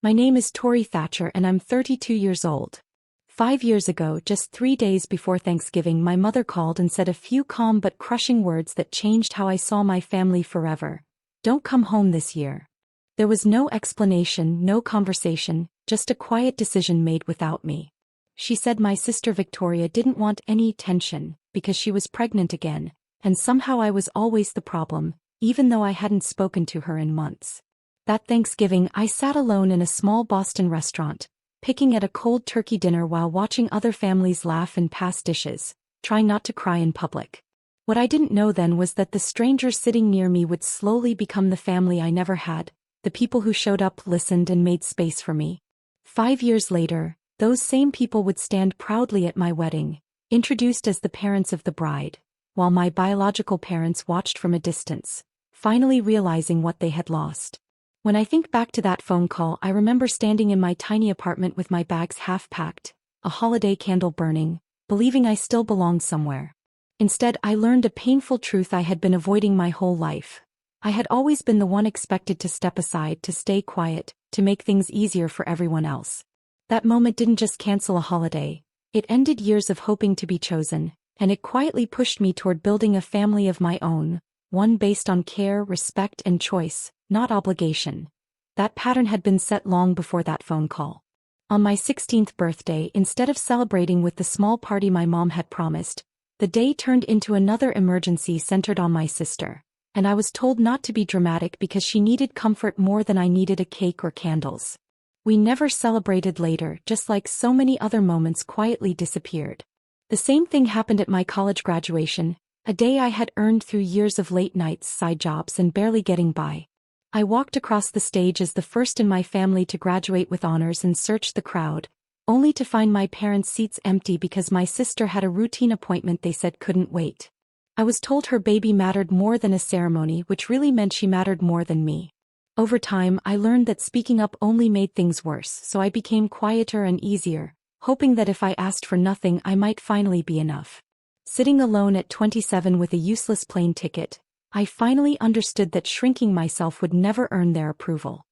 My name is Tori Thatcher and I'm 32 years old. 5 years ago, just 3 days before Thanksgiving, my mother called and said a few calm but crushing words that changed how I saw my family forever. Don't come home this year. There was no explanation, no conversation, just a quiet decision made without me. She said my sister Victoria didn't want any attention because she was pregnant again, and somehow I was always the problem, even though I hadn't spoken to her in months. That Thanksgiving, I sat alone in a small Boston restaurant, picking at a cold turkey dinner while watching other families laugh and pass dishes, trying not to cry in public. What I didn't know then was that the stranger sitting near me would slowly become the family I never had, the people who showed up, listened, and made space for me. 5 years later, those same people would stand proudly at my wedding, introduced as the parents of the bride, while my biological parents watched from a distance, finally realizing what they had lost. When I think back to that phone call, I remember standing in my tiny apartment with my bags half packed, a holiday candle burning, believing I still belonged somewhere. Instead, I learned a painful truth I had been avoiding my whole life. I had always been the one expected to step aside, to stay quiet, to make things easier for everyone else. That moment didn't just cancel a holiday, it ended years of hoping to be chosen, and it quietly pushed me toward building a family of my own, one based on care, respect, and choice, not obligation. That pattern had been set long before that phone call. On my 16th birthday, instead of celebrating with the small party my mom had promised, the day turned into another emergency centered on my sister, and I was told not to be dramatic because she needed comfort more than I needed a cake or candles. We never celebrated later, just like so many other moments quietly disappeared. The same thing happened at my college graduation, a day I had earned through years of late nights, side jobs, and barely getting by. I walked across the stage as the first in my family to graduate with honors and searched the crowd, only to find my parents' seats empty because my sister had a routine appointment they said couldn't wait. I was told her baby mattered more than a ceremony, which really meant she mattered more than me. Over time, I learned that speaking up only made things worse, so I became quieter and easier, hoping that if I asked for nothing I might finally be enough. Sitting alone at 27 with a useless plane ticket, I finally understood that shrinking myself would never earn their approval.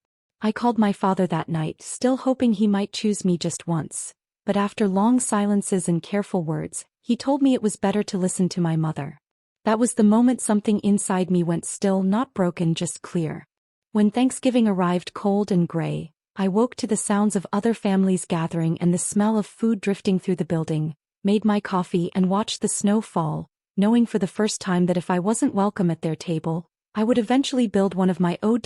I called my father that night, still hoping he might choose me just once, but after long silences and careful words, he told me it was better to listen to my mother. That was the moment something inside me went still, not broken, just clear. When Thanksgiving arrived cold and gray, I woke to the sounds of other families gathering and the smell of food drifting through the building, made my coffee and watched the snow fall, knowing for the first time that if I wasn't welcome at their table, I would eventually build one of my own.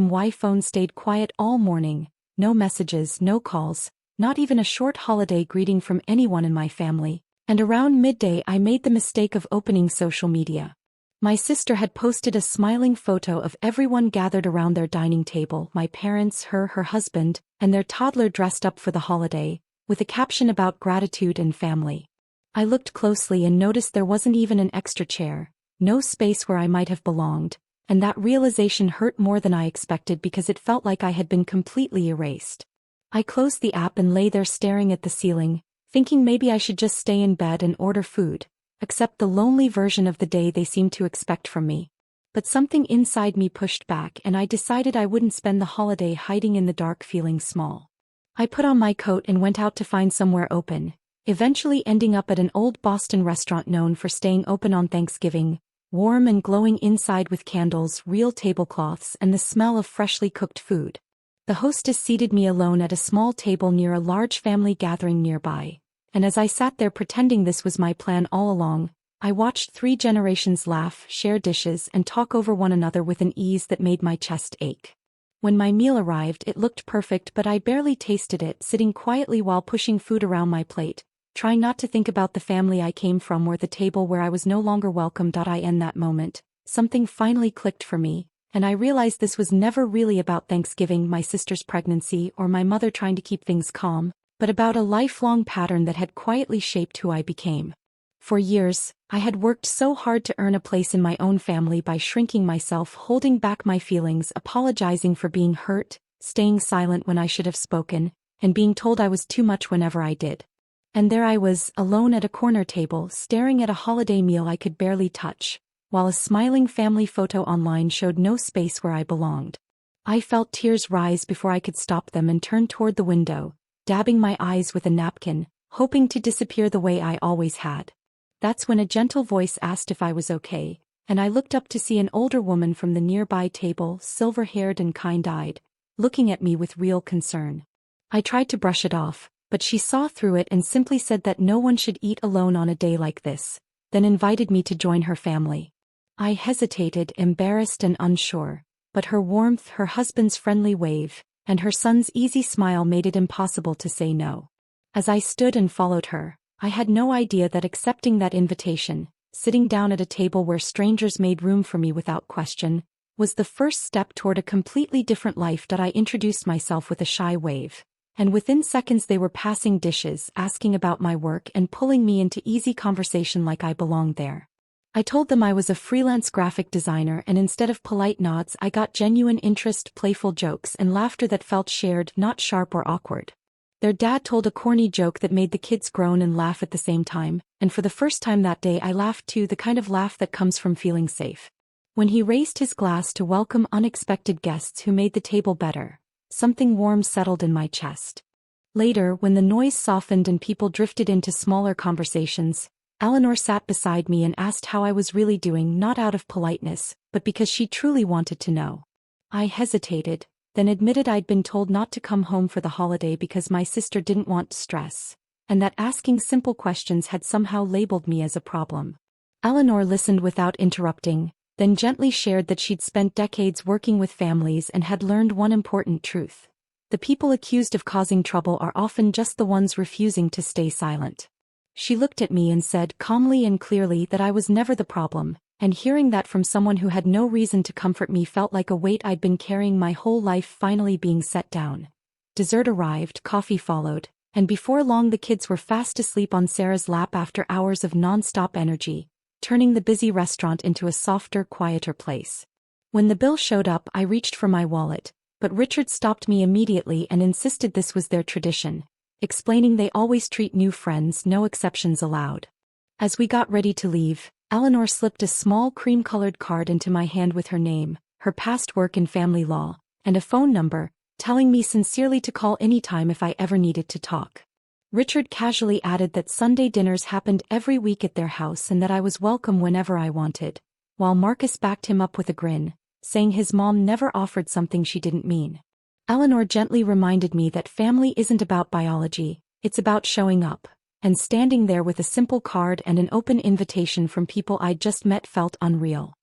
My phone stayed quiet all morning, no messages, no calls, not even a short holiday greeting from anyone in my family, and around midday I made the mistake of opening social media. My sister had posted a smiling photo of everyone gathered around their dining table, my parents, her husband, and their toddler dressed up for the holiday, with a caption about gratitude and family. I looked closely and noticed there wasn't even an extra chair, no space where I might have belonged, and that realization hurt more than I expected because it felt like I had been completely erased. I closed the app and lay there staring at the ceiling, thinking maybe I should just stay in bed and order food, accept the lonely version of the day they seemed to expect from me. But something inside me pushed back and I decided I wouldn't spend the holiday hiding in the dark feeling small. I put on my coat and went out to find somewhere open, eventually ending up at an old Boston restaurant known for staying open on Thanksgiving, warm and glowing inside with candles, real tablecloths, and the smell of freshly cooked food. The hostess seated me alone at a small table near a large family gathering nearby, and as I sat there pretending this was my plan all along, I watched 3 generations laugh, share dishes, and talk over one another with an ease that made my chest ache. When my meal arrived, it looked perfect, but I barely tasted it, sitting quietly while pushing food around my plate, trying not to think about the family I came from or the table where I was no longer welcome. In that moment, something finally clicked for me, and I realized this was never really about Thanksgiving, my sister's pregnancy, or my mother trying to keep things calm, but about a lifelong pattern that had quietly shaped who I became. For years, I had worked so hard to earn a place in my own family by shrinking myself, holding back my feelings, apologizing for being hurt, staying silent when I should have spoken, and being told I was too much whenever I did. And there I was, alone at a corner table, staring at a holiday meal I could barely touch, while a smiling family photo online showed no space where I belonged. I felt tears rise before I could stop them and turned toward the window, dabbing my eyes with a napkin, hoping to disappear the way I always had. That's when a gentle voice asked if I was okay, and I looked up to see an older woman from the nearby table, silver-haired and kind-eyed, looking at me with real concern. I tried to brush it off, but she saw through it and simply said that no one should eat alone on a day like this, then invited me to join her family. I hesitated, embarrassed and unsure, but her warmth, her husband's friendly wave, and her son's easy smile made it impossible to say no. As I stood and followed her, I had no idea that accepting that invitation, sitting down at a table where strangers made room for me without question, was the first step toward a completely different life. That I introduced myself with a shy wave, and within seconds they were passing dishes, asking about my work and pulling me into easy conversation like I belonged there. I told them I was a freelance graphic designer, and instead of polite nods I got genuine interest, playful jokes and laughter that felt shared, not sharp or awkward. Their dad told a corny joke that made the kids groan and laugh at the same time, and for the first time that day I laughed too, the kind of laugh that comes from feeling safe. When he raised his glass to welcome unexpected guests who made the table better, something warm settled in my chest. Later, when the noise softened and people drifted into smaller conversations, Eleanor sat beside me and asked how I was really doing, not out of politeness, but because she truly wanted to know. I hesitated, then admitted I'd been told not to come home for the holiday because my sister didn't want stress, and that asking simple questions had somehow labeled me as a problem. Eleanor listened without interrupting, then gently shared that she'd spent decades working with families and had learned one important truth. The people accused of causing trouble are often just the ones refusing to stay silent. She looked at me and said calmly and clearly that I was never the problem, and hearing that from someone who had no reason to comfort me felt like a weight I'd been carrying my whole life finally being set down. Dessert arrived, coffee followed, and before long the kids were fast asleep on Sarah's lap after hours of non-stop energy, turning the busy restaurant into a softer, quieter place. When the bill showed up, I reached for my wallet, but Richard stopped me immediately and insisted this was their tradition, explaining they always treat new friends, no exceptions allowed. As we got ready to leave, Eleanor slipped a small cream-colored card into my hand with her name, her past work in family law, and a phone number, telling me sincerely to call anytime if I ever needed to talk. Richard casually added that Sunday dinners happened every week at their house and that I was welcome whenever I wanted, while Marcus backed him up with a grin, saying his mom never offered something she didn't mean. Eleanor gently reminded me that family isn't about biology, it's about showing up, and standing there with a simple card and an open invitation from people I'd just met felt unreal.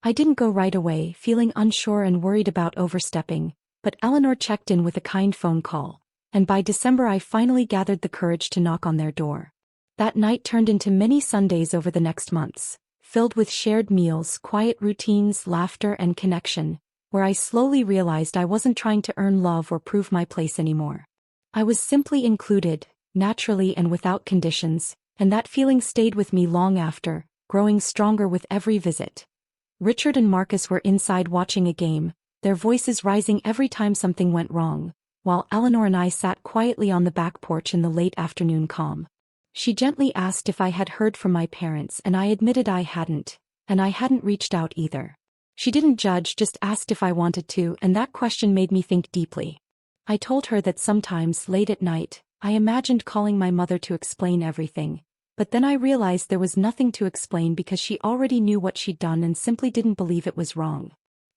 I didn't go right away, feeling unsure and worried about overstepping, but Eleanor checked in with a kind phone call, and by December I finally gathered the courage to knock on their door. That night turned into many Sundays over the next months, filled with shared meals, quiet routines, laughter and connection, where I slowly realized I wasn't trying to earn love or prove my place anymore. I was simply included, naturally and without conditions, and that feeling stayed with me long after, growing stronger with every visit. Richard and Marcus were inside watching a game, their voices rising every time something went wrong, while Eleanor and I sat quietly on the back porch in the late afternoon calm. She gently asked if I had heard from my parents, and I admitted I hadn't, and I hadn't reached out either. She didn't judge, just asked if I wanted to, and that question made me think deeply. I told her that sometimes, late at night, I imagined calling my mother to explain everything, but then I realized there was nothing to explain because she already knew what she'd done and simply didn't believe it was wrong.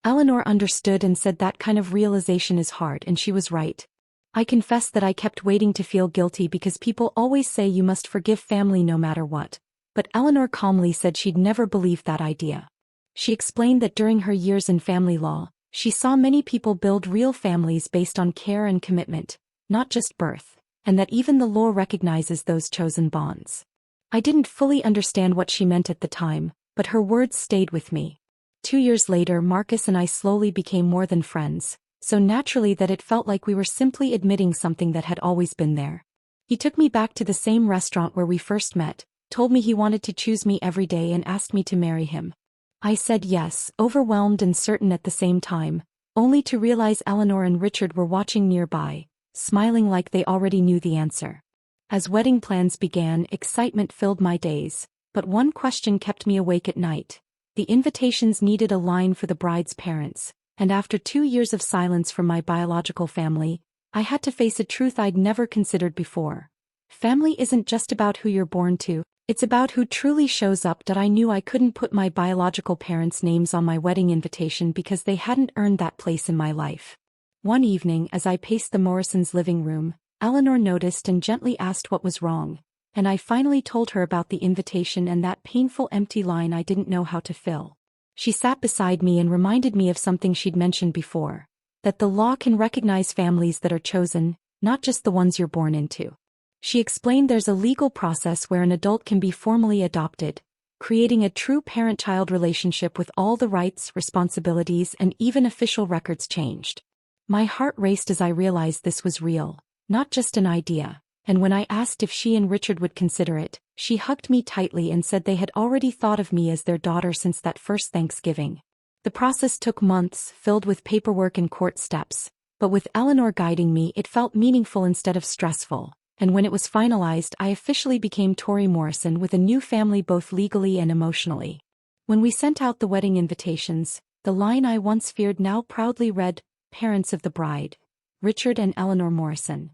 Eleanor understood and said that kind of realization is hard, and she was right. I confessed that I kept waiting to feel guilty because people always say you must forgive family no matter what, but Eleanor calmly said she'd never believed that idea. She explained that during her years in family law, she saw many people build real families based on care and commitment, not just birth, and that even the law recognizes those chosen bonds. I didn't fully understand what she meant at the time, but her words stayed with me. 2 years later, Marcus and I slowly became more than friends, so naturally that it felt like we were simply admitting something that had always been there. He took me back to the same restaurant where we first met, told me he wanted to choose me every day and asked me to marry him. I said yes, overwhelmed and certain at the same time, only to realize Eleanor and Richard were watching nearby, smiling like they already knew the answer. As wedding plans began, excitement filled my days, but one question kept me awake at night. The invitations needed a line for the bride's parents, and after 2 years of silence from my biological family, I had to face a truth I'd never considered before. Family isn't just about who you're born to, it's about who truly shows up. That I knew I couldn't put my biological parents' names on my wedding invitation because they hadn't earned that place in my life. One evening, as I paced the Morrisons' living room, Eleanor noticed and gently asked what was wrong, and I finally told her about the invitation and that painful empty line I didn't know how to fill. She sat beside me and reminded me of something she'd mentioned before, that the law can recognize families that are chosen, not just the ones you're born into. She explained there's a legal process where an adult can be formally adopted, creating a true parent-child relationship with all the rights, responsibilities, and even official records changed. My heart raced as I realized this was real, not just an idea, and when I asked if she and Richard would consider it, she hugged me tightly and said they had already thought of me as their daughter since that first Thanksgiving. The process took months, filled with paperwork and court steps, but with Eleanor guiding me, it felt meaningful instead of stressful, and when it was finalized, I officially became Tori Morrison with a new family both legally and emotionally. When we sent out the wedding invitations, the line I once feared now proudly read, "Parents of the bride, Richard and Eleanor Morrison."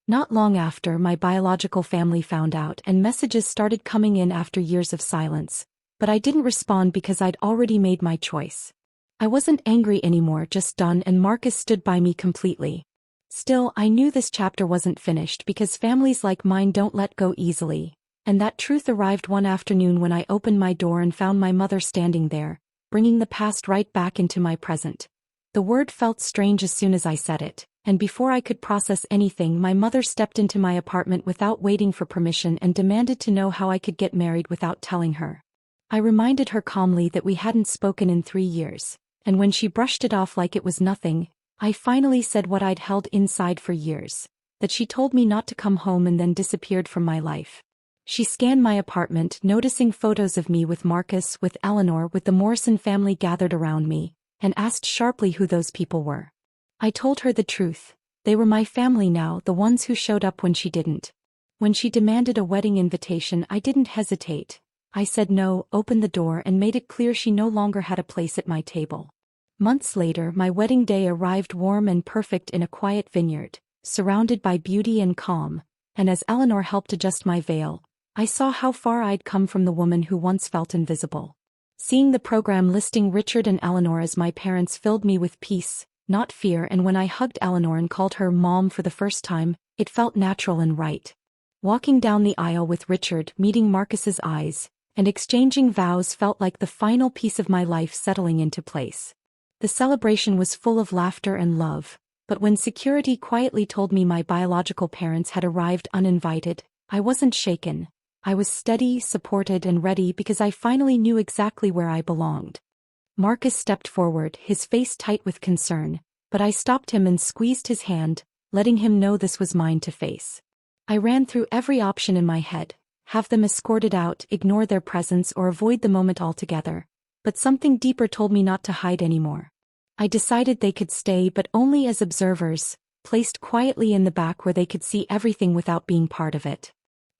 Not long after, my biological family found out and messages started coming in after years of silence, but I didn't respond because I'd already made my choice. I wasn't angry anymore, just done, and Marcus stood by me completely. Still, I knew this chapter wasn't finished because families like mine don't let go easily, and that truth arrived one afternoon when I opened my door and found my mother standing there, bringing the past right back into my present. The word felt strange as soon as I said it, and before I could process anything, my mother stepped into my apartment without waiting for permission and demanded to know how I could get married without telling her. I reminded her calmly that we hadn't spoken in 3 years, and when she brushed it off like it was nothing, I finally said what I'd held inside for years, that she told me not to come home and then disappeared from my life. She scanned my apartment, noticing photos of me with Marcus, with Eleanor, with the Morrison family gathered around me, and asked sharply who those people were. I told her the truth. They were my family now, the ones who showed up when she didn't. When she demanded a wedding invitation, I didn't hesitate. I said no, opened the door, and made it clear she no longer had a place at my table. Months later, my wedding day arrived warm and perfect in a quiet vineyard, surrounded by beauty and calm, and as Eleanor helped adjust my veil, I saw how far I'd come from the woman who once felt invisible. Seeing the program listing Richard and Eleanor as my parents filled me with peace, not fear, and when I hugged Eleanor and called her Mom for the first time, it felt natural and right. Walking down the aisle with Richard, meeting Marcus's eyes, and exchanging vows felt like the final piece of my life settling into place. The celebration was full of laughter and love, but when security quietly told me my biological parents had arrived uninvited, I wasn't shaken. I was steady, supported, and ready because I finally knew exactly where I belonged. Marcus stepped forward, his face tight with concern, but I stopped him and squeezed his hand, letting him know this was mine to face. I ran through every option in my head: have them escorted out, ignore their presence, or avoid the moment altogether. But something deeper told me not to hide anymore. I decided they could stay, but only as observers, placed quietly in the back where they could see everything without being part of it.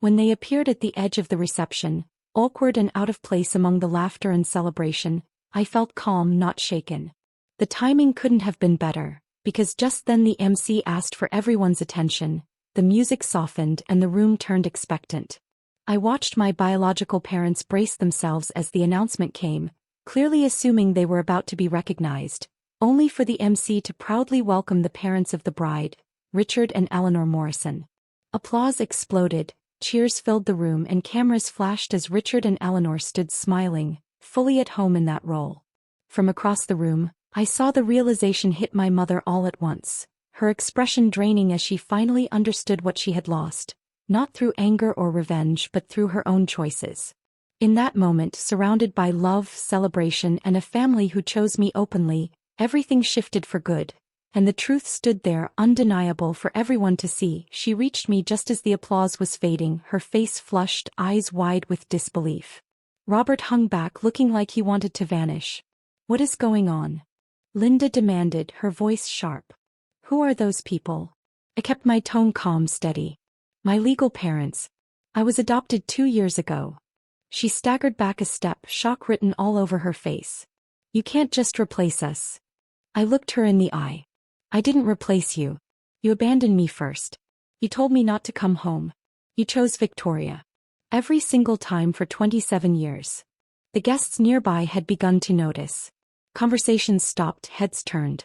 When they appeared at the edge of the reception, awkward and out of place among the laughter and celebration, I felt calm, not shaken. The timing couldn't have been better, because just then the MC asked for everyone's attention, the music softened and the room turned expectant. I watched my biological parents brace themselves as the announcement came, clearly assuming they were about to be recognized, only for the MC to proudly welcome the parents of the bride, Richard and Eleanor Morrison. Applause exploded, cheers filled the room, and cameras flashed as Richard and Eleanor stood smiling, fully at home in that role. From across the room, I saw the realization hit my mother all at once, her expression draining as she finally understood what she had lost, not through anger or revenge but through her own choices. In that moment, surrounded by love, celebration, and a family who chose me openly, everything shifted for good, and the truth stood there, undeniable for everyone to see. She reached me just as the applause was fading, her face flushed, eyes wide with disbelief. Robert hung back, looking like he wanted to vanish. "What is going on?" Linda demanded, her voice sharp. "Who are those people?" I kept my tone calm, steady. "My legal parents. I was adopted 2 years ago." She staggered back a step, shock written all over her face. "You can't just replace us." I looked her in the eye. I didn't replace you. You abandoned me first. You told me not to come home. You chose Victoria. Every single time for 27 years. The guests nearby had begun to notice. Conversations stopped, heads turned.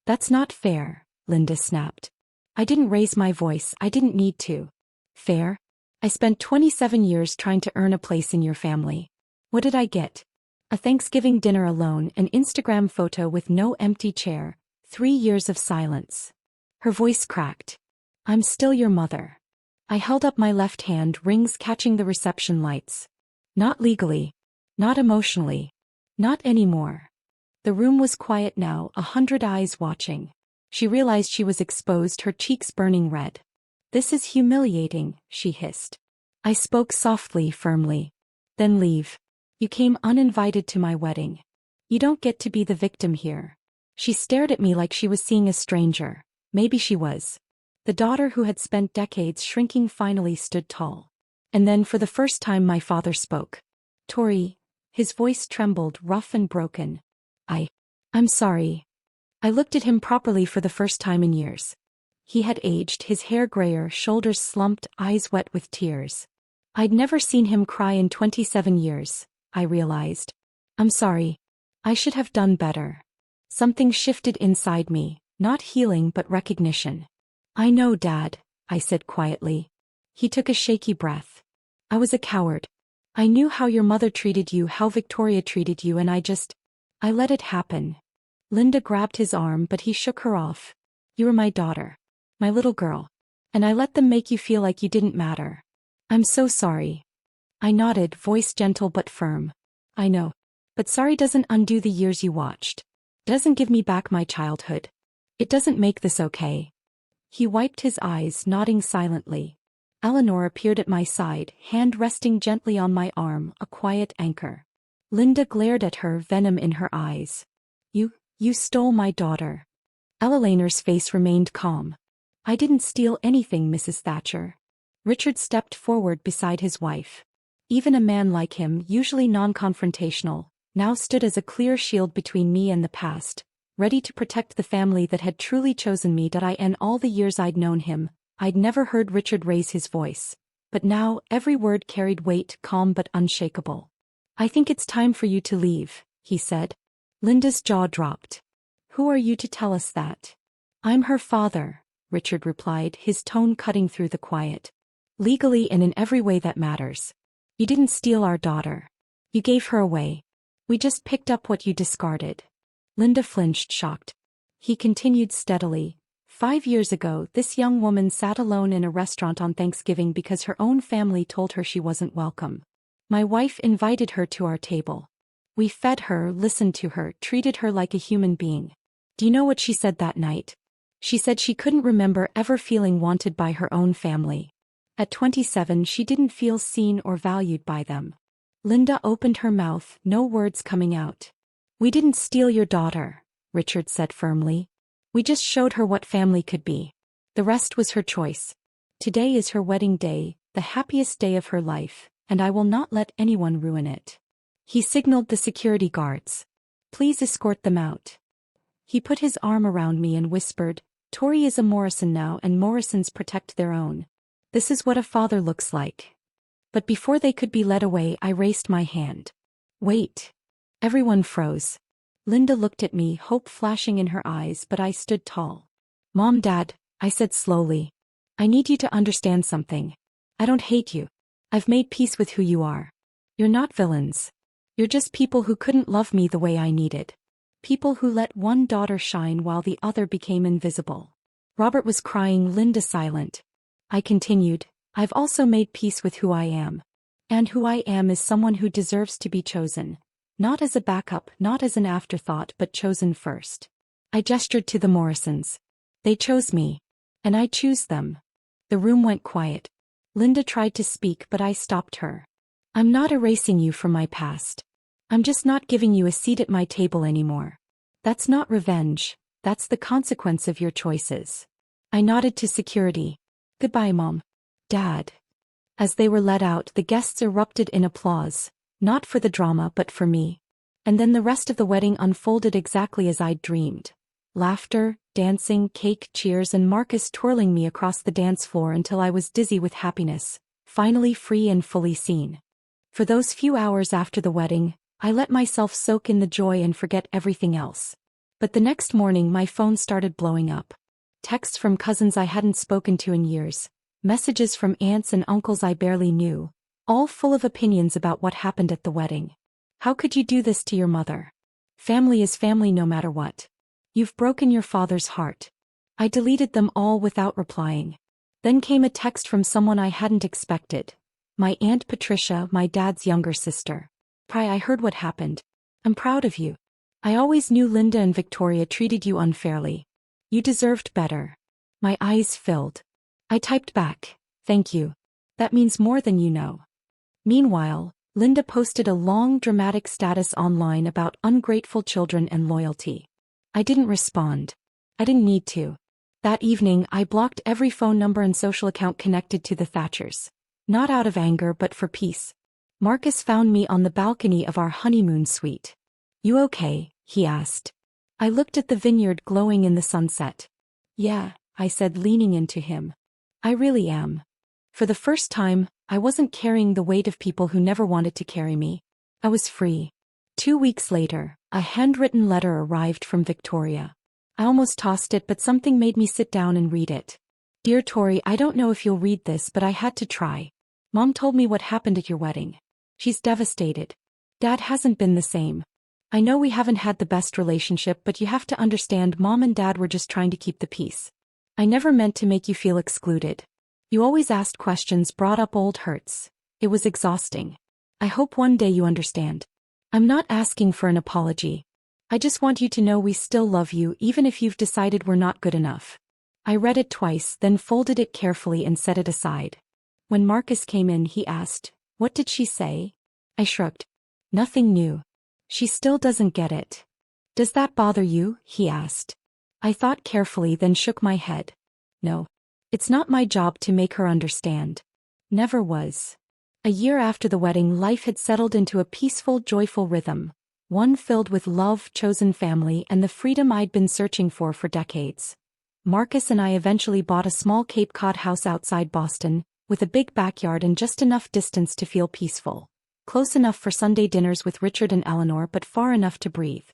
That's not fair, Linda snapped. I didn't raise my voice, I didn't need to. Fair? I spent 27 years trying to earn a place in your family. What did I get? A Thanksgiving dinner alone, an Instagram photo with no empty chair, 3 years of silence. Her voice cracked. I'm still your mother. I held up my left hand, rings catching the reception lights. Not legally. Not emotionally. Not anymore. The room was quiet now, 100 eyes watching. She realized she was exposed, her cheeks burning red. This is humiliating, she hissed. I spoke softly, firmly. Then leave. You came uninvited to my wedding. You don't get to be the victim here. She stared at me like she was seeing a stranger. Maybe she was. The daughter who had spent decades shrinking finally stood tall. And then for the first time my father spoke. Tori. His voice trembled, rough and broken. I'm sorry. I looked at him properly for the first time in years. He had aged, his hair grayer, shoulders slumped, eyes wet with tears. I'd never seen him cry in 27 years, I realized. I'm sorry. I should have done better. Something shifted inside me, not healing but recognition. I know, Dad, I said quietly. He took a shaky breath. I was a coward. I knew how your mother treated you, how Victoria treated you, and I let it happen. Linda grabbed his arm, but he shook her off. You were my daughter. My little girl. And I let them make you feel like you didn't matter. I'm so sorry. I nodded, voice gentle but firm. I know. But sorry doesn't undo the years you watched. Doesn't give me back my childhood. It doesn't make this okay. He wiped his eyes, nodding silently. Eleanor appeared at my side, hand resting gently on my arm, a quiet anchor. Linda glared at her, venom in her eyes. You stole my daughter. Eleanor's face remained calm. I didn't steal anything, Mrs. Thatcher. Richard stepped forward beside his wife. Even a man like him, usually non-confrontational, now stood as a clear shield between me and the past, ready to protect the family that had truly chosen me. In all the years I'd known him, I'd never heard Richard raise his voice. But now, every word carried weight, calm but unshakable. I think it's time for you to leave, he said. Linda's jaw dropped. Who are you to tell us that? I'm her father, Richard replied, his tone cutting through the quiet. Legally and in every way that matters. You didn't steal our daughter. You gave her away. We just picked up what you discarded. Linda flinched, shocked. He continued steadily. 5 years ago, this young woman sat alone in a restaurant on Thanksgiving because her own family told her she wasn't welcome. My wife invited her to our table. We fed her, listened to her, treated her like a human being. Do you know what she said that night? She said she couldn't remember ever feeling wanted by her own family. At 27, she didn't feel seen or valued by them. Linda opened her mouth, no words coming out. We didn't steal your daughter, Richard said firmly. We just showed her what family could be. The rest was her choice. Today is her wedding day, the happiest day of her life, and I will not let anyone ruin it. He signaled the security guards. Please escort them out. He put his arm around me and whispered, Tori is a Morrison now, and Morrisons protect their own. This is what a father looks like. But before they could be led away, I raised my hand. Wait. Everyone froze. Linda looked at me, hope flashing in her eyes, but I stood tall. Mom, Dad, I said slowly. I need you to understand something. I don't hate you. I've made peace with who you are. You're not villains. You're just people who couldn't love me the way I needed. People who let one daughter shine while the other became invisible. Robert was crying, Linda silent. I continued, I've also made peace with who I am. And who I am is someone who deserves to be chosen. Not as a backup, not as an afterthought, but chosen first. I gestured to the Morrisons. They chose me. And I choose them. The room went quiet. Linda tried to speak, but I stopped her. I'm not erasing you from my past. I'm just not giving you a seat at my table anymore. That's not revenge. That's the consequence of your choices. I nodded to security. Goodbye, Mom. Dad. As they were let out, the guests erupted in applause. Not for the drama but for me. And then the rest of the wedding unfolded exactly as I'd dreamed. Laughter, dancing, cake, cheers, and Marcus twirling me across the dance floor until I was dizzy with happiness, finally free and fully seen. For those few hours after the wedding, I let myself soak in the joy and forget everything else. But the next morning my phone started blowing up. Texts from cousins I hadn't spoken to in years, messages from aunts and uncles I barely knew, all full of opinions about what happened at the wedding. How could you do this to your mother? Family is family no matter what. You've broken your father's heart. I deleted them all without replying. Then came a text from someone I hadn't expected. My Aunt Patricia, my dad's younger sister. I heard what happened. I'm proud of you. I always knew Linda and Victoria treated you unfairly. You deserved better. My eyes filled. I typed back, thank you. That means more than you know. Meanwhile, Linda posted a long dramatic status online about ungrateful children and loyalty. I didn't respond. I didn't need to. That evening I blocked every phone number and social account connected to the Thatchers. Not out of anger but for peace. Marcus found me on the balcony of our honeymoon suite. You okay? He asked. I looked at the vineyard glowing in the sunset. Yeah, I said, leaning into him. I really am. For the first time, I wasn't carrying the weight of people who never wanted to carry me. I was free. 2 weeks later, a handwritten letter arrived from Victoria. I almost tossed it, but something made me sit down and read it. Dear Tori, I don't know if you'll read this, but I had to try. Mom told me what happened at your wedding. She's devastated. Dad hasn't been the same. I know we haven't had the best relationship, but you have to understand Mom and Dad were just trying to keep the peace. I never meant to make you feel excluded. You always asked questions, brought up old hurts. It was exhausting. I hope one day you understand. I'm not asking for an apology. I just want you to know we still love you even if you've decided we're not good enough. I read it twice, then folded it carefully and set it aside. When Marcus came in, he asked, "What did she say?" I shrugged. Nothing new. She still doesn't get it. Does that bother you? He asked. I thought carefully, then shook my head. No. It's not my job to make her understand. Never was. A year after the wedding, life had settled into a peaceful, joyful rhythm, one filled with love, chosen family, and the freedom I'd been searching for decades. Marcus and I eventually bought a small Cape Cod house outside Boston, with a big backyard and just enough distance to feel peaceful. Close enough for Sunday dinners with Richard and Eleanor, but far enough to breathe.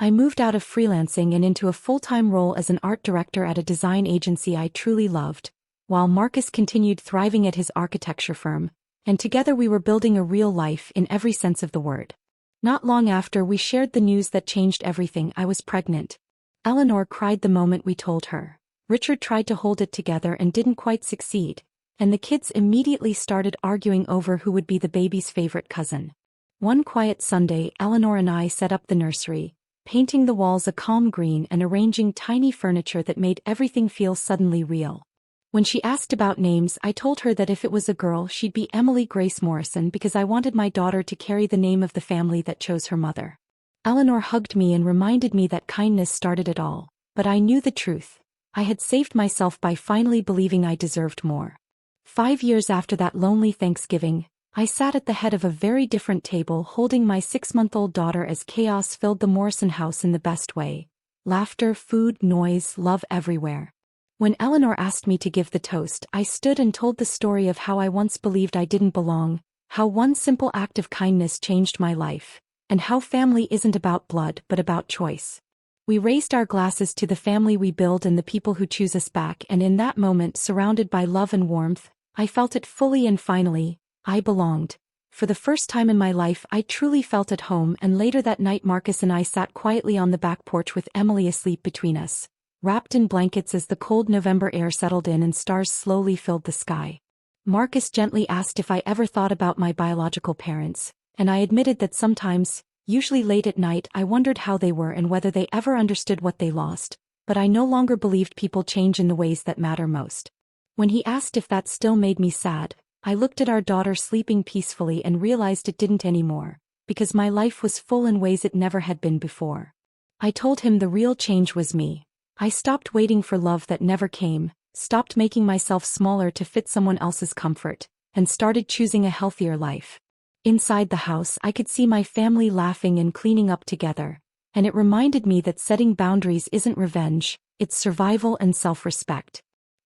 I moved out of freelancing and into a full-time role as an art director at a design agency I truly loved, while Marcus continued thriving at his architecture firm, and together we were building a real life in every sense of the word. Not long after, we shared the news that changed everything. I was pregnant. Eleanor cried the moment we told her. Richard tried to hold it together and didn't quite succeed, and the kids immediately started arguing over who would be the baby's favorite cousin. One quiet Sunday, Eleanor and I set up the nursery, painting the walls a calm green and arranging tiny furniture that made everything feel suddenly real. When she asked about names, I told her that if it was a girl, she'd be Emily Grace Morrison, because I wanted my daughter to carry the name of the family that chose her mother. Eleanor hugged me and reminded me that kindness started it all, but I knew the truth. I had saved myself by finally believing I deserved more. 5 years after that lonely Thanksgiving, I sat at the head of a very different table holding my 6-month-old daughter as chaos filled the Morrison house in the best way. Laughter, food, noise, love everywhere. When Eleanor asked me to give the toast, I stood and told the story of how I once believed I didn't belong, how one simple act of kindness changed my life, and how family isn't about blood but about choice. We raised our glasses to the family we build and the people who choose us back, and in that moment, surrounded by love and warmth, I felt it fully, and finally, I belonged. For the first time in my life, I truly felt at home. And later that night, Marcus and I sat quietly on the back porch with Emily asleep between us, wrapped in blankets as the cold November air settled in and stars slowly filled the sky. Marcus gently asked if I ever thought about my biological parents, and I admitted that sometimes, usually late at night, I wondered how they were and whether they ever understood what they lost, but I no longer believed people change in the ways that matter most. When he asked if that still made me sad, I looked at our daughter sleeping peacefully and realized it didn't anymore, because my life was full in ways it never had been before. I told him the real change was me. I stopped waiting for love that never came, stopped making myself smaller to fit someone else's comfort, and started choosing a healthier life. Inside the house, I could see my family laughing and cleaning up together, and it reminded me that setting boundaries isn't revenge, it's survival and self-respect.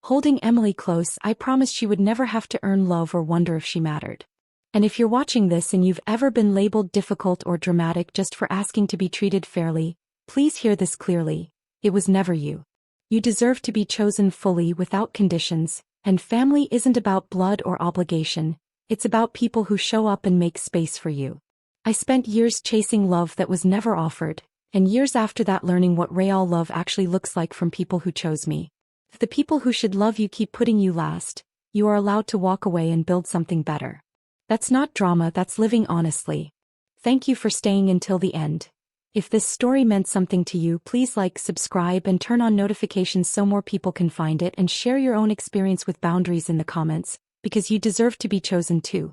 Holding Emily close, I promised she would never have to earn love or wonder if she mattered. And if you're watching this and you've ever been labeled difficult or dramatic just for asking to be treated fairly, please hear this clearly. It was never you. You deserve to be chosen fully without conditions, and family isn't about blood or obligation, it's about people who show up and make space for you. I spent years chasing love that was never offered, and years after that learning what real love actually looks like from people who chose me. If the people who should love you keep putting you last, you are allowed to walk away and build something better. That's not drama, that's living honestly. Thank you for staying until the end. If this story meant something to you, please like, subscribe, and turn on notifications so more people can find it, and share your own experience with boundaries in the comments, because you deserve to be chosen too.